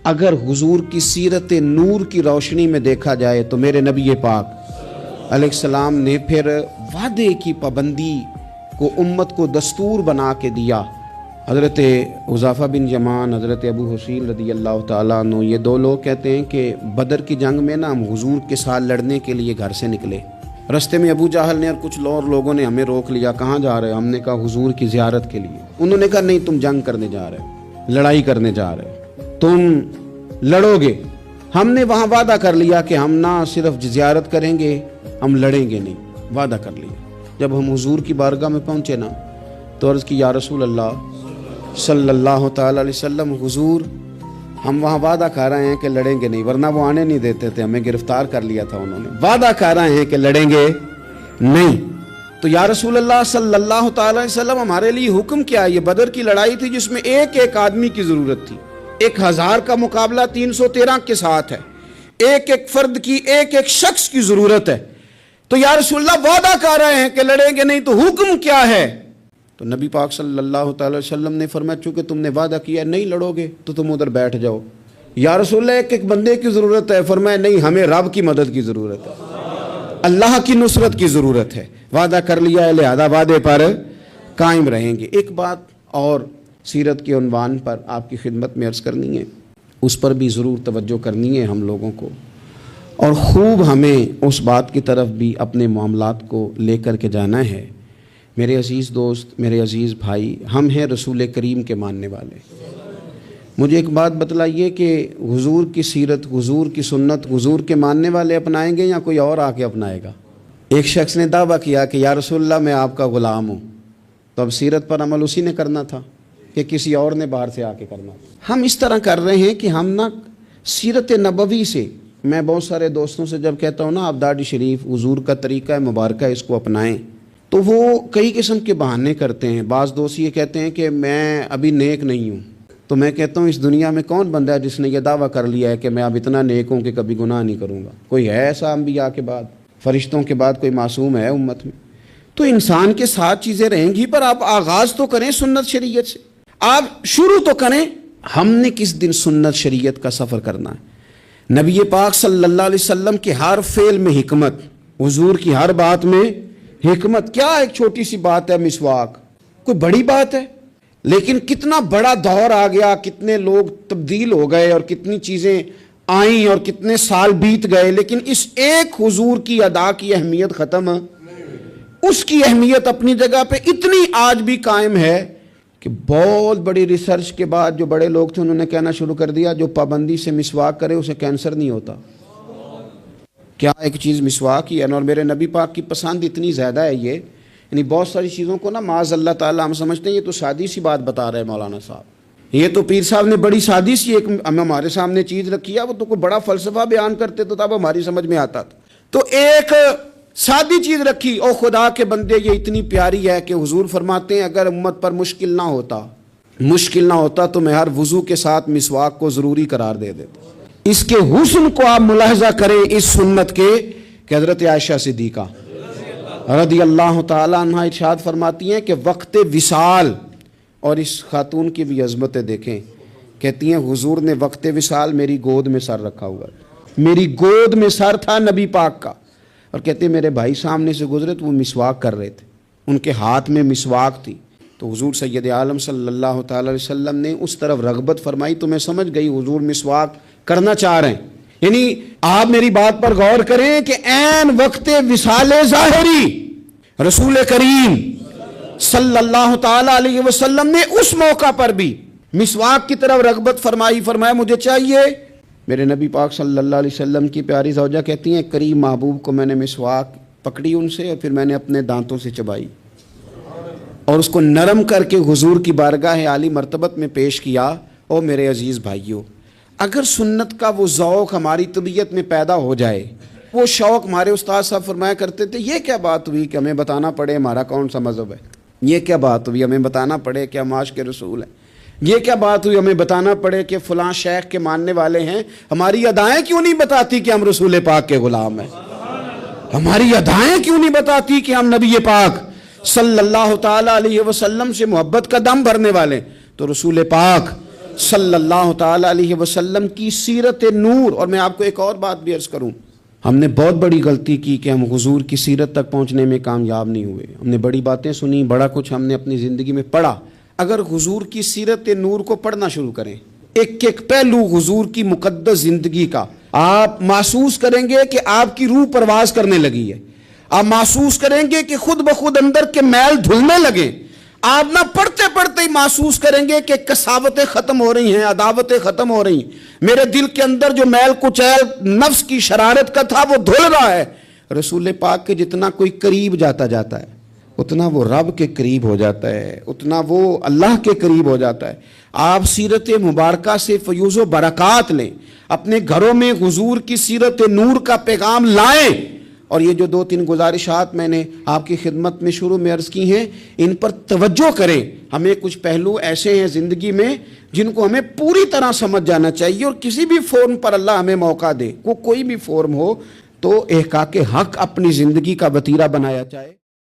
اگر حضور کی سیرت نور کی روشنی میں دیکھا جائے تو میرے نبی پاک علیہ السلام نے پھر وعدے کی پابندی کو امت کو دستور بنا کے دیا۔ حضرت حذیفہ بن یمان، حضرت ابو حسین رضی اللہ تعالیٰ عنہ، یہ دو لوگ کہتے ہیں کہ بدر کی جنگ میں نا ہم حضور کے ساتھ لڑنے کے لیے گھر سے نکلے، رستے میں ابو جہل نے اور کچھ اور لوگوں نے ہمیں روک لیا، کہاں جا رہے ہو؟ ہم نے کہا حضور کی زیارت کے لیے۔ انہوں نے کہا نہیں، تم جنگ کرنے جا رہے ہو، لڑائی کرنے جا رہے ہو، تم لڑو گے۔ ہم نے وہاں وعدہ کر لیا کہ ہم نہ صرف زیارت کریں گے، ہم لڑیں گے نہیں، وعدہ کر لیا۔ جب ہم حضور کی بارگاہ میں پہنچے نا تو عرض کی یا رسول اللہ صلی اللہ تعالی علیہ وسلم، حضور ہم وہاں وعدہ کر رہے ہیں کہ لڑیں گے نہیں، ورنہ وہ آنے نہیں دیتے تھے، ہمیں گرفتار کر لیا تھا انہوں نے، وعدہ کر رہے ہیں کہ لڑیں گے نہیں۔ تو یا رسول اللہ صلی اللہ تعالی علیہ وسلم ہمارے لیے حکم کیا ہے؟ یہ بدر کی لڑائی تھی جس میں ایک آدمی کی ضرورت تھی، 1000 کا مقابلہ 313 کے ساتھ ہے، ایک فرد کی ایک شخص کی ضرورت ہے۔ تو یا رسول اللہ وعدہ کر رہے ہیں کہ لڑیں گے نہیں، تو حکم کیا ہے؟ تو نبی پاک صلی اللہ تعالی وسلم نے فرمایا چونکہ تم نے وعدہ کیا نہیں لڑو گے تو تم ادھر بیٹھ جاؤ۔ یا رسول اللہ ایک بندے کی ضرورت ہے، فرمایا نہیں، ہمیں رب کی مدد کی ضرورت ہے، اللہ کی نصرت کی ضرورت ہے، وعدہ کر لیا ہے لہذا وعدے پر قائم رہیں گے۔ ایک بات اور سیرت کے عنوان پر آپ کی خدمت میں عرض کرنی ہے، اس پر بھی ضرور توجہ کرنی ہے ہم لوگوں کو، اور خوب ہمیں اس بات کی طرف بھی اپنے معاملات کو لے کر کے جانا ہے۔ میرے عزیز دوست، میرے عزیز بھائی، ہم ہیں رسول کریم کے ماننے والے۔ مجھے ایک بات بتلائیے کہ حضور کی سیرت، حضور کی سنت حضور کے ماننے والے اپنائیں گے یا کوئی اور آ کے اپنائے گا؟ ایک شخص نے دعویٰ کیا کہ یا رسول اللہ میں آپ کا غلام ہوں، تو اب سیرت پر عمل اسی نے کرنا تھا کہ کسی اور نے باہر سے آ کے کرنا تھا؟ ہم اس طرح کر رہے ہیں کہ ہم نا سیرت نبوی سے، میں بہت سارے دوستوں سے جب کہتا ہوں نا آپ داڑھی شریف حضور کا طریقہ مبارکہ اس کو اپنائیں، تو وہ کئی قسم کے بہانے کرتے ہیں۔ بعض دوست یہ کہتے ہیں کہ میں ابھی نیک نہیں ہوں، تو میں کہتا ہوں اس دنیا میں کون بندہ ہے جس نے یہ دعویٰ کر لیا ہے کہ میں اب اتنا نیک ہوں کہ کبھی گناہ نہیں کروں گا؟ کوئی ہے ایسا انبیاء کے بعد، فرشتوں کے بعد کوئی معصوم ہے امت میں؟ تو انسان کے ساتھ چیزیں رہیں گی، پر آپ آغاز تو کریں سنت شریعت سے، آپ شروع تو کریں۔ ہم نے کس دن سنت شریعت کا سفر کرنا ہے؟ نبی پاک صلی اللہ علیہ وسلم کے ہر فعل میں حکمت، حضور کی ہر بات میں حکمت۔ کیا ایک چھوٹی سی بات ہے مسواک، کوئی بڑی بات ہے؟ لیکن کتنا بڑا دور آ گیا، کتنے لوگ تبدیل ہو گئے اور کتنی چیزیں آئیں اور کتنے سال بیت گئے، لیکن اس ایک حضور کی ادا کی اہمیت ختم، اس کی اہمیت اپنی جگہ پہ اتنی آج بھی قائم ہے کہ بہت بڑی ریسرچ کے بعد جو بڑے لوگ تھے انہوں نے کہنا شروع کر دیا جو پابندی سے مسواک کرے اسے کینسر نہیں ہوتا۔ کیا ایک چیز مسواک ہی ہے، اور میرے نبی پاک کی پسند اتنی زیادہ ہے یہ، یعنی بہت ساری چیزوں کو نا معاذ اللہ تعالیٰ ہم سمجھتے ہیں یہ تو سادی سی بات بتا رہے ہیں مولانا صاحب، یہ تو پیر صاحب نے بڑی سادی سی ایک ہمارے سامنے چیز رکھی ہے، وہ تو کوئی بڑا فلسفہ بیان کرتے تو تب ہماری سمجھ میں آتا تھا، تو ایک سادی چیز رکھی، او خدا کے بندے یہ اتنی پیاری ہے کہ حضور فرماتے ہیں اگر امت پر مشکل نہ ہوتا تو میں ہر وضو کے ساتھ مسواک کو ضروری قرار دے دیتا۔ اس کے حسن کو آپ ملاحظہ کریں اس سنت کے کہ حضرت عائشہ صدیقہ رضی اللہ تعالی عنہ ارشاد فرماتی ہیں کہ وقت وصال، اور اس خاتون کی بھی عظمتیں دیکھیں، کہتی ہیں حضور نے وقت وصال میری گود میں سر رکھا ہوا، میری گود میں سر تھا نبی پاک کا، اور کہتے ہیں میرے بھائی سامنے سے گزرے تو وہ مسواک کر رہے تھے، ان کے ہاتھ میں مسواک تھی، تو حضور سید عالم صلی اللہ تعالی علیہ وسلم نے اس طرف رغبت فرمائی، تو میں سمجھ گئی حضور مسواک کرنا چاہ رہے ہیں۔ یعنی آپ میری بات پر غور کریں کہ عین وقت وصال ظاہری رسول کریم صلی اللہ تعالی علیہ وسلم نے اس موقع پر بھی مسواک کی طرف رغبت فرمائی، فرمایا مجھے چاہیے۔ میرے نبی پاک صلی اللہ علیہ وسلم کی پیاری زوجہ کہتی ہیں کریم محبوب کو میں نے مسواک پکڑی ان سے، اور پھر میں نے اپنے دانتوں سے چبائی اور اس کو نرم کر کے حضور کی بارگاہ عالی مرتبت میں پیش کیا۔ او میرے عزیز بھائیوں، اگر سنت کا وہ ذوق ہماری طبیعت میں پیدا ہو جائے، وہ شوق، ہمارے استاد صاحب فرمایا کرتے تھے یہ کیا بات ہوئی کہ ہمیں بتانا پڑے ہمارا کون سا مذہب ہے، یہ کیا بات ہوئی ہمیں بتانا پڑے کہ ہم عاشق رسول ہیں، یہ کیا بات ہوئی ہمیں بتانا پڑے کہ فلاں شیخ کے ماننے والے ہیں، ہماری ادائیں کیوں نہیں بتاتی کہ ہم رسول پاک کے غلام ہیں، ہماری ادائیں کیوں نہیں بتاتی کہ ہم نبی پاک صلی اللہ تعالی علیہ وسلم سے محبت کا دم بھرنے والے؟ تو رسول پاک صلی اللہ تعالی علیہ وسلم کی سیرت نور. اور میں آپ کو ایک اور بات بھی عرض کروں، ہم نے بہت بڑی غلطی کی کہ ہم حضور کی سیرت تک پہنچنے میں کامیاب نہیں ہوئے. ہم نے بڑی باتیں سنی، بڑا کچھ ہم نے اپنی زندگی میں پڑھا. اگر حضور کی سیرت نور کو پڑھنا شروع کریں، ایک ایک پہلو حضور کی مقدس زندگی کا، آپ محسوس کریں گے کہ آپ کی روح پرواز کرنے لگی ہے. آپ محسوس کریں گے کہ خود بخود اندر کے میل دھلنے لگے. آپ نہ پڑھتے پڑھتے ہی محسوس کریں گے کہ کساوتیں ختم ہو رہی ہیں، عداوتیں ختم ہو رہی ہیں. میرے دل کے اندر جو میل کچیل نفس کی شرارت کا تھا وہ دھل رہا ہے. رسول پاک کے جتنا کوئی قریب جاتا ہے اتنا وہ رب کے قریب ہو جاتا ہے، اتنا وہ اللہ کے قریب ہو جاتا ہے. آپ سیرت مبارکہ سے فیوز و برکات لیں، اپنے گھروں میں حضور کی سیرت نور کا پیغام لائیں. اور یہ جو 2-3 گزارشات میں نے آپ کی خدمت میں شروع میں عرض کی ہیں، ان پر توجہ کریں. ہمیں کچھ پہلو ایسے ہیں زندگی میں جن کو ہمیں پوری طرح سمجھ جانا چاہیے، اور کسی بھی فورم پر اللہ ہمیں موقع دے، کوئی بھی فورم ہو، تو احقاق حق اپنی زندگی کا وتیرہ بنایا جائے.